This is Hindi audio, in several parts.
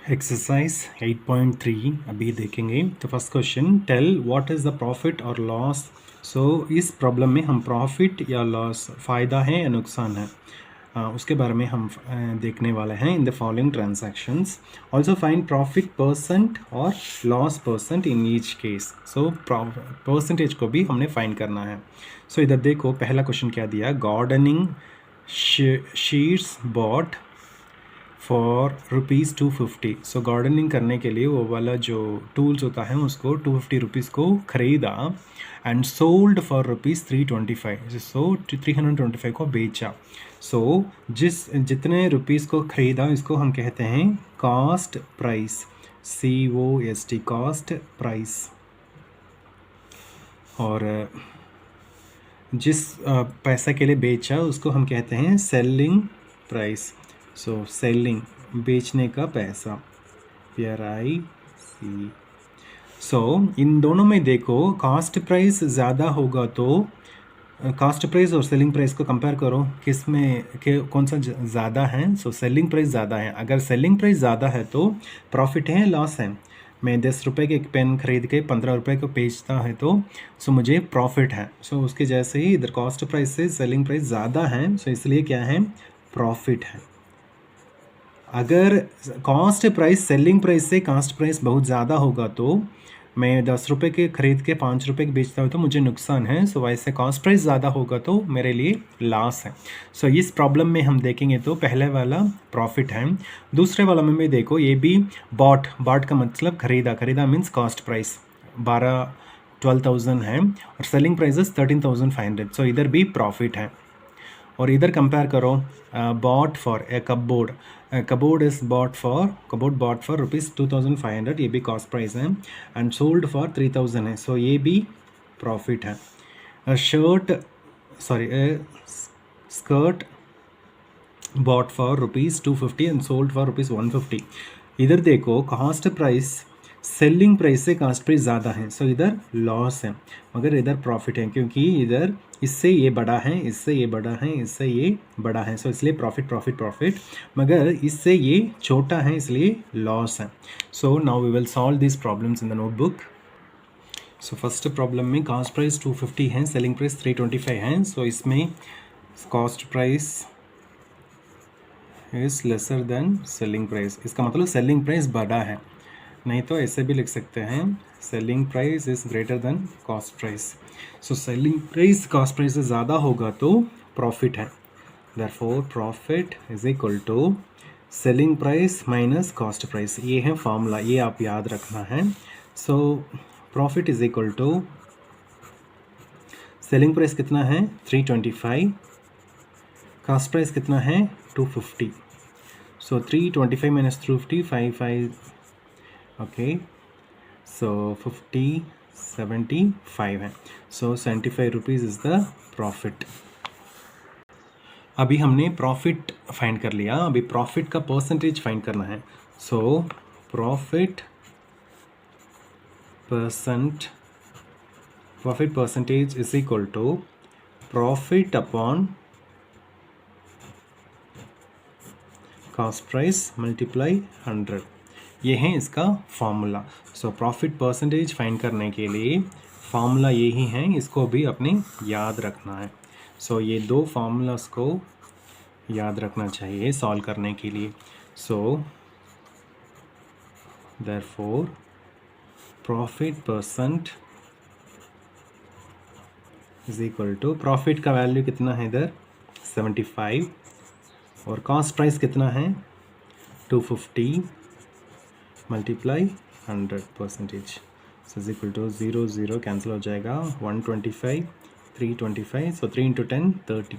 एक्सरसाइज 8.3 अभी देखेंगे। तो first question, tell what is the profit और लॉस। सो इस प्रॉब्लम में हम प्रॉफिट या लॉस, फ़ायदा है या नुकसान है, उसके बारे में हम देखने वाले हैं in the following transactions. Also find profit percent और loss percent in each case. So percentage को भी हमने फाइंड करना है। सो इधर देखो, पहला क्वेश्चन क्या दिया, gardening sheets bought for ₹250। So gardening करने के लिए वो वाला जो टूल्स होता है उसको ₹250 को ख़रीदा एंड सोल्ड फॉर ₹325। सो 325 को बेचा। सो जितने रुपीज़ को ख़रीदा इसको हम कहते हैं cost price, COST, cost price. और जिस पैसा के लिए बेचा उसको हम कहते हैं सेलिंग प्राइस। सो सेलिंग, बेचने का पैसा, PRIC। सो इन दोनों में देखो, कॉस्ट प्राइस ज़्यादा होगा तो कॉस्ट प्राइस और सेलिंग प्राइस को कंपेयर करो, किस में कौन सा ज़्यादा है। सो सेलिंग प्राइस ज़्यादा है। अगर सेलिंग प्राइस ज़्यादा है तो प्रॉफिट है, लॉस है। मैं 10 रुपये के एक पेन खरीद के 15 रुपये को बेचता है तो मुझे प्रॉफिट है। सो उसके जैसे ही इधर कॉस्ट प्राइस से सेलिंग प्राइस ज़्यादा है, सो इसलिए क्या है, प्रॉफिट है। अगर कॉस्ट प्राइस सेलिंग प्राइस से कॉस्ट प्राइस बहुत ज़्यादा होगा तो मैं 10 रुपये के खरीद के 5 रुपये के बेचता हूँ तो मुझे नुकसान है। सो वैसे कॉस्ट प्राइस ज़्यादा होगा तो मेरे लिए लॉस है। सो इस प्रॉब्लम में हम देखेंगे तो पहले वाला प्रॉफिट है, दूसरे वाला में भी देखो, ये भी बॉट का मतलब खरीदा मीन्स कॉस्ट प्राइस 12,000 है और सेलिंग प्राइस 13,500। सो इधर भी प्रॉफिट है। और इधर कंपेयर करो, bought for a cupboard, cupboard bought for ₹2,500, ये भी कॉस्ट प्राइस है, एंड सोल्ड फॉर 3,000 है। सो ये भी प्रॉफिट है। Skirt bought for ₹250 and sold for ₹150। इधर देखो, कॉस्ट प्राइस सेलिंग प्राइस से कॉस्ट प्राइस ज़्यादा है, सो इधर लॉस है, मगर इधर प्रॉफिट है क्योंकि इधर इससे ये बड़ा है, इससे ये बड़ा है, इससे ये बड़ा है। सो इसलिए प्रॉफिट, मगर इससे ये छोटा है इसलिए लॉस है। So now we will solve this problems in the notebook. So first problem में कॉस्ट प्राइस 250 है, सेलिंग प्राइस 325 है। सो इसमें cost price is lesser than selling price, इसका मतलब सेलिंग प्राइस बड़ा है। नहीं तो ऐसे भी लिख सकते हैं, selling price is greater than cost price. So selling price cost price से ज़्यादा होगा तो प्रॉफिट है। Therefore profit is equal to selling price minus cost price. ये है फॉर्मूला, ये आप याद रखना है। So profit is equal to selling price कितना है 325, कॉस्ट प्राइस कितना है 250। सो 325 माइनस 250, 55, ओके। सो 50, 75 है। सो 75 रुपीज़ इज़ द प्रॉफिट। अभी हमने प्रॉफिट फाइंड कर लिया, अभी प्रॉफिट का परसेंटेज फाइंड करना है। So profit percentage is equal to profit upon cost price multiply 100। ये है इसका formula. So profit percentage find करने के लिए फॉर्मूला यही है, इसको भी अपने याद रखना है। सो ये दो फार्मूलास को याद रखना चाहिए सॉल्व करने के लिए। So therefore profit percent is equal to, profit का वैल्यू कितना है इधर 75 और कॉस्ट प्राइस कितना है 250 multiply 100%। So is equal to 0 0 cancel हो जाएगा, 125 325, सो 3 × 10 30।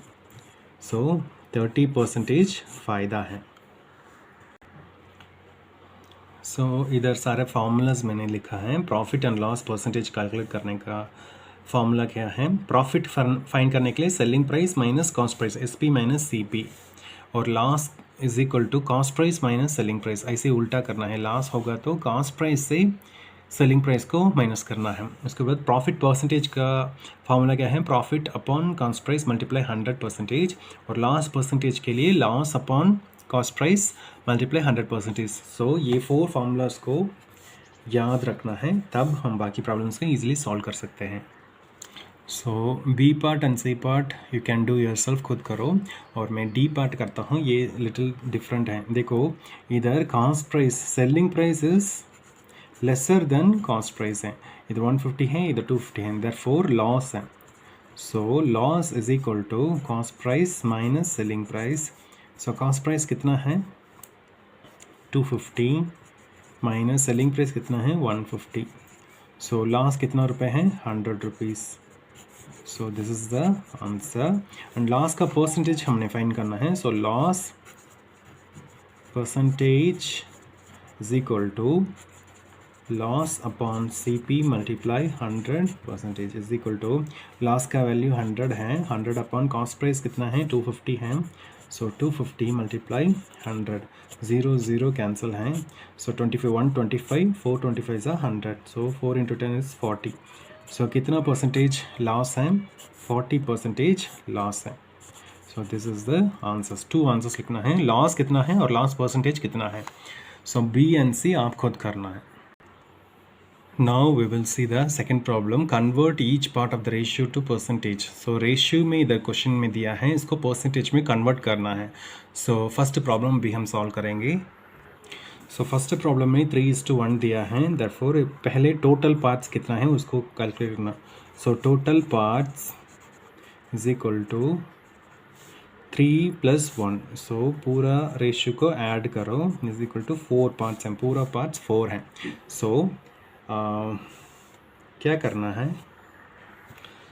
सो 30% फ़ायदा है। सो इधर सारे फार्मूलाज मैंने लिखा है। Profit and loss percentage calculate करने का फार्मूला क्या है, प्रॉफिट फाइंड करने के लिए selling price minus cost price, SP minus CP, और loss is equal to cost price minus selling price. ऐसे उल्टा करना है, लॉस होगा तो कॉस्ट प्राइस से सेलिंग प्राइस को माइनस करना है। उसके बाद प्रॉफिट परसेंटेज का फार्मूला क्या है, profit upon cost price multiply 100%, और लॉस परसेंटेज के लिए loss upon cost price multiply 100%। सो ये 4 फार्मूलाज को याद रखना है, तब हम बाकी प्रॉब्लम्स को ईजिली सॉल्व कर सकते हैं। So B part and C part you can do yourself, खुद करो। और मैं डी पार्ट करता हूँ, ये लिटिल डिफरेंट है। देखो इधर cost price selling price is lesser then cost price है, इधर 150 है, इधर 250 है, देयरफॉर लॉस है। So loss is equal to cost price minus selling price. So cost price कितना है 250 माइनस सेलिंग प्राइस कितना है 150। सो लॉस कितना रुपए है 100 rupees. So this is the answer. And loss का परसेंटेज हमने फाइंड करना है। So loss percentage is equal to loss upon CP multiply 100% is equal to loss का वैल्यू 100 है, 100 अपॉन कॉस्ट प्राइस कितना है 250 है। सो 250 मल्टीप्लाई 100, 0 0 कैंसिल हैं। सो 25 125 425 इज 100। So 4 into 10 is 40। सो कितना परसेंटेज लॉस है 40% लॉस है। सो this is the answers, 2 answers लिखना है, लॉस कितना है और लॉस परसेंटेज कितना है। सो B एंड C आप खुद करना है। Now we will see the second problem. Convert each part of the ratio to percentage. So ratio में इधर क्वेश्चन में दिया है, इसको परसेंटेज में कन्वर्ट करना है। So फर्स्ट प्रॉब्लम भी हम सॉल्व करेंगे। So फर्स्ट प्रॉब्लम में 3:1 दिया है, therefore पहले टोटल पार्ट्स कितना है उसको कैलकुलेट करना। So total parts is equal to 3 + 1। So पूरा रेशियो को ऐड करो, इज इक्वल टू 4 पार्ट्स हैं, पूरा पार्ट्स 4 हैं। सो क्या करना है,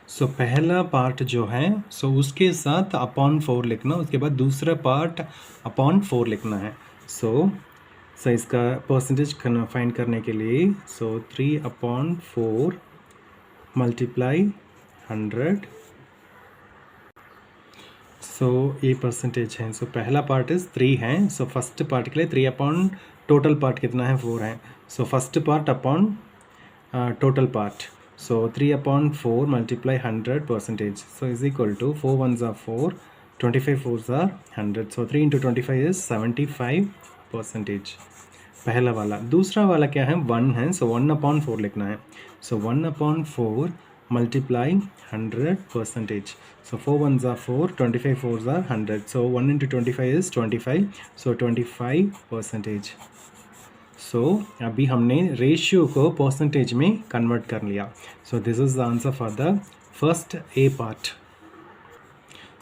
सो पहला पार्ट जो है सो उसके साथ अपॉन 4 लिखना, उसके बाद दूसरा पार्ट अपॉन 4 लिखना है। सो इसका परसेंटेज फाइंड करने के लिए सो 3/4 मल्टीप्लाई 100। सो ये परसेंटेज है। सो पहला पार्ट इज 3 है। सो फर्स्ट पार्ट के लिए 3 अपॉन टोटल पार्ट कितना है 4 है। So first part upon total part. So 3/4 multiply 100%. So is equal to 4 1s are 4, 25 4s are 100. So 3 into 25 is 75%. पहला वाला। दूसरा वाला क्या है 1 है, so 1/4 लिखना है। So 1/4 multiply 100%. So 4 1s are 4, 25 4s are 100. So 1 into 25 is 25. So 25%. सो अभी हमने रेशियो को परसेंटेज में कन्वर्ट कर लिया। So this is the answer for the first A part.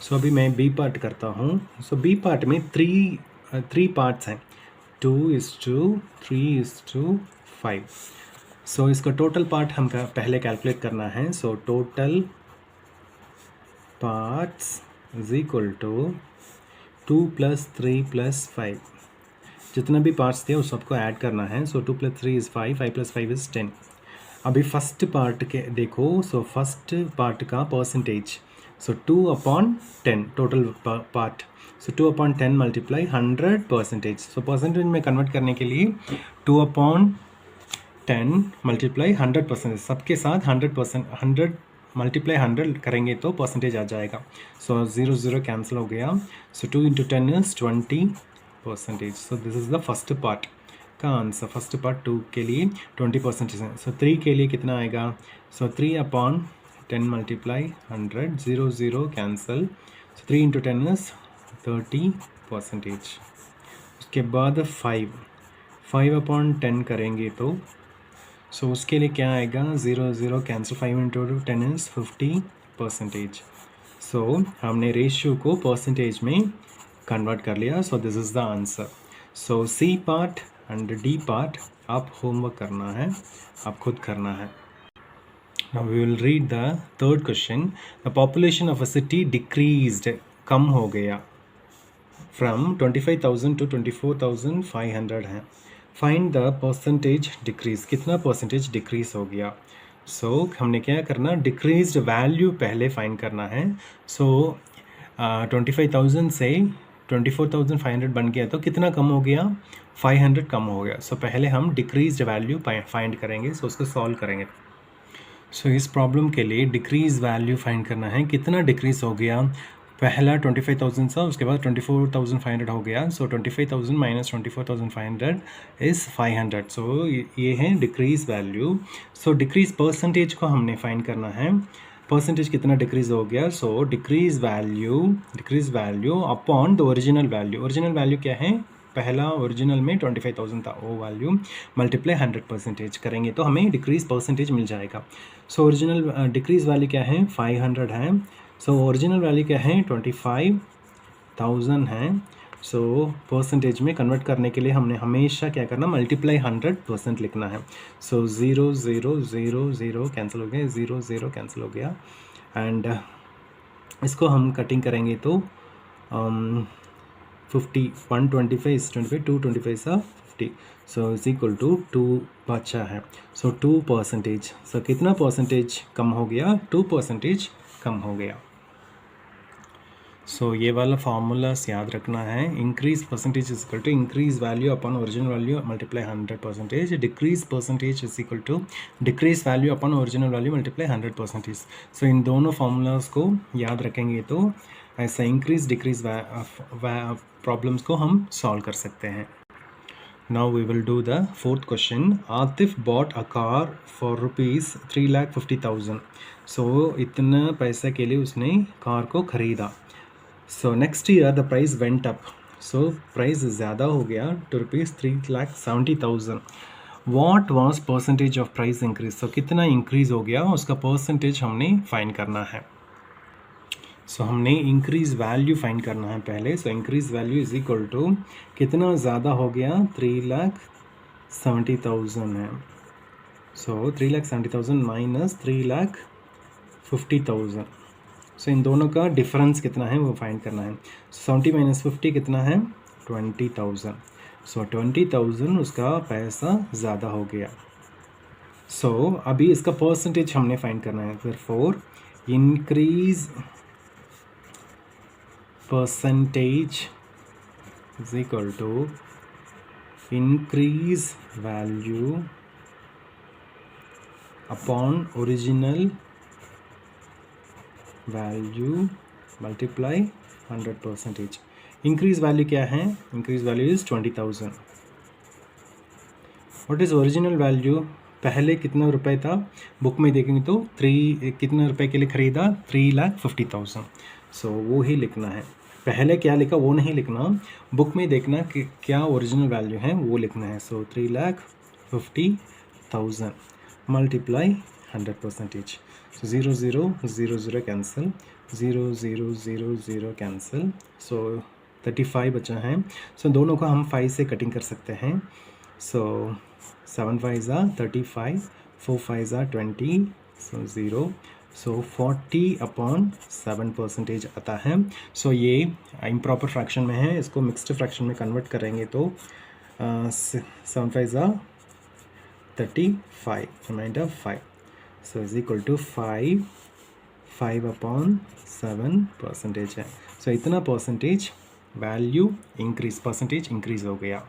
सो अभी मैं B पार्ट करता हूँ। सो B पार्ट में 3 पार्ट्स हैं, 2:3 3:5। सो इसका टोटल पार्ट हम पहले कैलकुलेट करना है। So total parts is equal to 2 + 3 + 5, जितना भी पार्ट्स थे उस सबको ऐड करना है। सो 2 + 3 is 5, 5 + 5 is 10। अभी फर्स्ट पार्ट के देखो, सो फर्स्ट पार्ट का परसेंटेज सो 2/10 टोटल पार्ट। सो 2/10 मल्टीप्लाई 100%। सो परसेंटेज में कन्वर्ट करने के लिए 2/10 मल्टीप्लाई 100%, सबके साथ 100%, 100 मल्टीप्लाई 100 करेंगे तो परसेंटेज आ जाएगा। सो 0 0 कैंसिल हो गया। सो 2 × 10 is 20%। So this is the first part का आंसर। फर्स्ट पार्ट 2 के लिए 20% है। सो 3 के लिए कितना आएगा, सो 3/10 मल्टीप्लाई 100, 0 0 कैंसिल। So 3 × 10 is 30%। उसके बाद 5/10 करेंगे तो सो उसके लिए क्या आएगा, 0 0 कैंसिल, 5 × 10 is 50%। सो हमने रेशियो को परसेंटेज में कन्वर्ट कर लिया। So this is the answer. So C part and D part आप होमवर्क करना है, आप खुद करना है। Now we will read the third question. The population of a city decreased, कम हो गया, फ्रॉम 25,000 to 24,500 है। फाइंड द परसेंटेज डिक्रीज, कितना परसेंटेज डिक्रीज हो गया। सो हमने क्या करना, डिक्रीज्ड वैल्यू पहले फाइंड करना है। सो 25,000 से 24,500 बन गया तो कितना कम हो गया, 500 कम हो गया। सो पहले हम डिक्रीज्ड वैल्यू फाइंड करेंगे। सो उसको सॉल्व करेंगे। सो इस प्रॉब्लम के लिए डिक्रीज वैल्यू फाइंड करना है, कितना डिक्रीज हो गया। पहला 25,000 था, उसके बाद 24,500 हो गया। सो 25,000 माइनस 24,500 इज़ 500। सो ये है डिक्रीज वैल्यू। सो डिक्रीज परसेंटेज को हमने फाइंड करना है, परसेंटेज कितना डिक्रीज हो गया। So decrease value upon the original value. Original value क्या है, पहला ओरिजिनल में 25,000 था, वो वैल्यू मल्टीप्लाई 100% करेंगे तो हमें डिक्रीज परसेंटेज मिल जाएगा। सो ओरिजिनल डिक्रीज वैल्यू क्या है, 500 है। सो ओरिजिनल वैल्यू क्या है, 25,000 है। सो परसेंटेज में कन्वर्ट करने के लिए हमने हमेशा क्या करना, मल्टीप्लाई 100% लिखना है। सो 0 0 0 0 कैंसिल हो गया, 0 0 कैंसिल हो गया। एंड इसको हम कटिंग करेंगे तो 50 125 is 25, 225 are 50, so is equal to 2 बचा है। सो 2%। सो कितना परसेंटेज कम हो गया, 2% कम हो गया। सो ये वाला फार्मूलास याद रखना है। Increase percentage is equal to increase value upon original value multiply 100%। Decrease percentage is equal to decrease value upon original value multiply 100%। So इन दोनों फार्मूलास को याद रखेंगे तो ऐसा इंक्रीज डिक्रीज प्रॉब्लम्स को हम सॉल्व कर सकते हैं। Now we will do the fourth question. Atif bought a car for rupees 3,50,000. So इतना पैसा के लिए उसने कार को खरीदा। So next year the price went up. So price ज़्यादा हो गया to rupees 3,70,000. What was percentage of price increase? So कितना increase हो गया, उसका percentage हमने find करना है। सो हमने इंक्रीज वैल्यू फाइंड करना है पहले। So increase value is equal to कितना ज़्यादा हो गया, 3,70,000 है। सो 3,70,000 माइनस 3,50,000। सो इन दोनों का डिफरेंस कितना है वो फाइंड करना है। 70 माइनस 50 कितना है, 20,000। सो 20,000 उसका पैसा ज़्यादा हो गया। सो अभी इसका परसेंटेज हमने फाइंड करना है। फिर four increase percentage is equal to increase value upon original value multiply 100%। increase value क्या है, increase value is 20,000। what is original value, पहले कितना रुपए था, बुक में देखेंगे तो कितना रुपए के लिए खरीदा, 3,50,000। सो वो ही लिखना है, पहले क्या लिखा वो नहीं लिखना, बुक में देखना कि क्या ओरिजिनल वैल्यू है वो लिखना है। सो 3,50,000 मल्टीप्लाई 100%। सो 0 0 0 0 कैंसिल, 0 0 0 0 कैंसिल। सो 35 बचा है। सो दोनों को हम 5 से कटिंग कर सकते हैं। सो 7 5 are 35, 4 5 are 20, सो 0। सो 40/7% आता है। सो ये इम्प्रॉपर फ्रैक्शन में है, इसको मिक्स्ड फ्रैक्शन में कन्वर्ट करेंगे तो 7 5 are 35, remainder 5। So is equal to 5/7% है। सो इतना percentage value increase, percentage increase हो गया।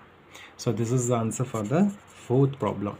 So this is the answer for the fourth problem.